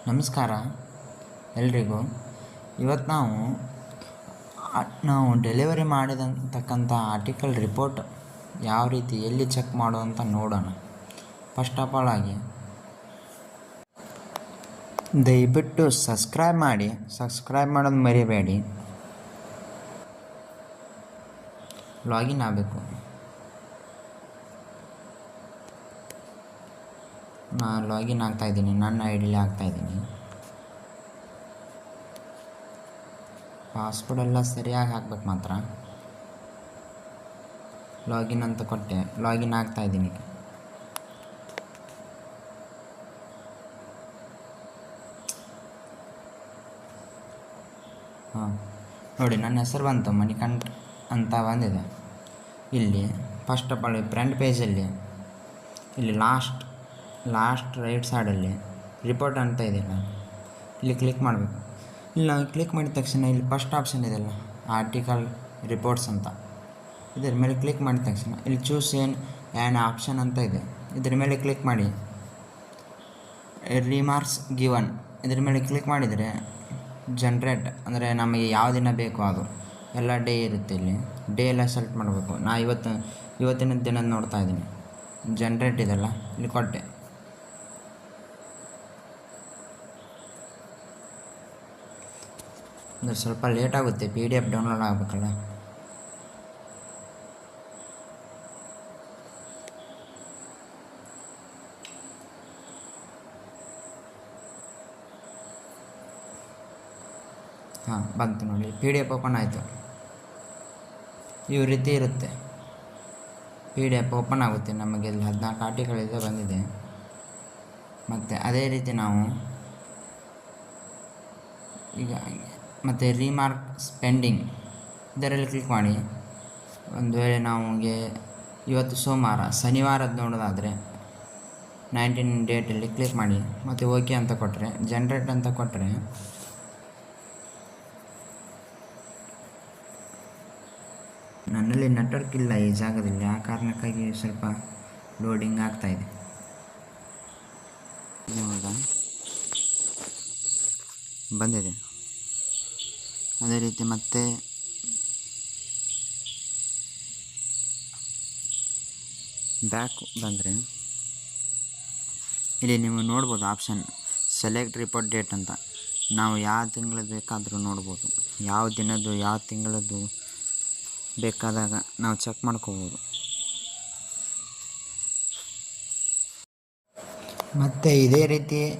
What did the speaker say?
ನಮಸ್ಕಾರ ಎಲ್ರಿಗೂ. ಇವತ್ತು ನಾವು ಡೆಲಿವರಿ ಮಾಡಿದಂತಕ್ಕಂಥ ಆರ್ಟಿಕಲ್ ರಿಪೋರ್ಟ್ ಯಾವ ರೀತಿ ಎಲ್ಲಿ ಚೆಕ್ ಮಾಡೋ ಅಂತ ನೋಡೋಣ. ಫಸ್ಟ್ ಆಫ್ ಆಲ್ ಆಗಿ ದಯವಿಟ್ಟು ಸಬ್ಸ್ಕ್ರೈಬ್ ಮಾಡೋದು ಮರಿಬೇಡಿ. ಲಾಗಿನ್ ಆಗಬೇಕು. ನಾನು ಲಾಗಿನ್ ಆಗ್ತಾಯಿದ್ದೀನಿ, ನನ್ನ ಐಡಿಲಿ ಆಗ್ತಾಯಿದ್ದೀನಿ. ಪಾಸ್ವರ್ಡ್ ಎಲ್ಲ ಸರಿಯಾಗಿ ಹಾಕ್ಬೇಕು ಮಾತ್ರ. ಲಾಗಿನ್ ಅಂತ ಕೊಟ್ಟೆ, ಲಾಗಿನ್ ಆಗ್ತಾಯಿದ್ದೀನಿ. ನೋಡಿ, ನನ್ನ ಹೆಸರು ಬಂತು, ಮಣಿಕಂಠ್ ಅಂತ ಬಂದಿದೆ. ಇಲ್ಲಿ ಫಸ್ಟ್ ಆಫ್ ಆಲ್ ಫ್ರಂಟ್ ಪೇಜಲ್ಲಿ ಇಲ್ಲಿ ಲಾಸ್ಟ್ ರೈಟ್ ಸೈಡಲ್ಲಿ ರಿಪೋರ್ಟ್ ಅಂತ ಇದೆಯಲ್ಲ, ಇಲ್ಲಿ ಕ್ಲಿಕ್ ಮಾಡಬೇಕು. ಇಲ್ಲಿ ನಾವು ಕ್ಲಿಕ್ ಮಾಡಿದ ತಕ್ಷಣ ಇಲ್ಲಿ ಫಸ್ಟ್ ಆಪ್ಷನ್ ಇದೆಯಲ್ಲ, ಆರ್ಟಿಕಲ್ ರಿಪೋರ್ಟ್ಸ್ ಅಂತ, ಇದರ ಮೇಲೆ ಕ್ಲಿಕ್ ಮಾಡಿದ ತಕ್ಷಣ ಇಲ್ಲಿ ಚೂಸ್ ಆ್ಯನ್ ಆಪ್ಷನ್ ಅಂತ ಇದೆ. ಇದರ ಮೇಲೆ ಕ್ಲಿಕ್ ಮಾಡಿ ರಿಮಾರ್ಕ್ಸ್ ಗಿವನ್ ಇದರ ಮೇಲೆ ಕ್ಲಿಕ್ ಮಾಡಿದರೆ ಜನ್ರೇಟ್ ಅಂದರೆ ನಮಗೆ ಯಾವ ದಿನ ಬೇಕು ಅದು ಎಲ್ಲ ಡೇ ಇರುತ್ತೆ. ಇಲ್ಲಿ ಡೇ ಎಲ್ಲ ಸೆಲೆಕ್ಟ್ ಮಾಡಬೇಕು. ನಾ ಇವತ್ತಿನ ದಿನ ನೋಡ್ತಾ ಇದ್ದೀನಿ. ಜನ್ರೇಟ್ ಇದೆಲ್ಲ ಇಲ್ಲಿ ಕೊಟ್ಟೆ. ಅಂದರೆ ಸ್ವಲ್ಪ ಲೇಟ್ ಆಗುತ್ತೆ, PDF ಡೌನ್ಲೋಡ್ ಆಗಬೇಕಲ್ಲ. ಬಂತು ನೋಡಿ, PDF ಓಪನ್ ಆಯಿತು. ಈ ರೀತಿ ಇರುತ್ತೆ, PDF ಓಪನ್ ಆಗುತ್ತೆ. ನಮಗೆ ಇಲ್ಲಿ 14 ಆರ್ಟಿಕಲ್ ಬಂದಿದೆ. ಮತ್ತು ಅದೇ ರೀತಿ ನಾವು ಈಗ ಮತ್ತು ರಿಮಾರ್ಕ್ ಸ್ಪೆಂಡಿಂಗ್ ಇದರಲ್ಲಿ ಕ್ಲಿಕ್ ಮಾಡಿ. ಒಂದು ವೇಳೆ ನಮಗೆ ಇವತ್ತು ಶನಿವಾರದ್ದು ನೋಡೋದಾದರೆ 19 ಡೇಟಲ್ಲಿ ಕ್ಲಿಕ್ ಮಾಡಿ ಮತ್ತು ಓಕೆ ಅಂತ ಕೊಟ್ಟರೆ, ಜನ್ರೇಟ್ ಅಂತ ಕೊಟ್ಟರೆ ನನ್ನಲ್ಲಿ ನೆಟ್ವರ್ಕ್ ಇಲ್ಲ ಈ ಜಾಗದಲ್ಲಿ, ಆ ಕಾರಣಕ್ಕಾಗಿ ಸ್ವಲ್ಪ ಲೋಡಿಂಗ್ ಆಗ್ತಾಯಿದೆ. ಇವಾಗ ಬಂದಿದೆ. ಅದೇ ರೀತಿ ಮತ್ತೆ ಬ್ಯಾಕ್ ಬಂದರೆ ಇಲ್ಲಿ ನೀವು ನೋಡ್ಬೋದು ಆಪ್ಷನ್ ಸೆಲೆಕ್ಟ್ ರಿಪೋರ್ಟ್ ಡೇಟ್ ಅಂತ. ನಾವು ಯಾವ ತಿಂಗಳದ್ದು ಬೇಕಾದರೂ ನೋಡ್ಬೋದು, ಯಾವ ದಿನದ್ದು ಯಾವ ತಿಂಗಳದ್ದು ಬೇಕಾದಾಗ ನಾವು ಚೆಕ್ ಮಾಡ್ಕೋಬೋದು. ಮತ್ತು ಇದೇ ರೀತಿ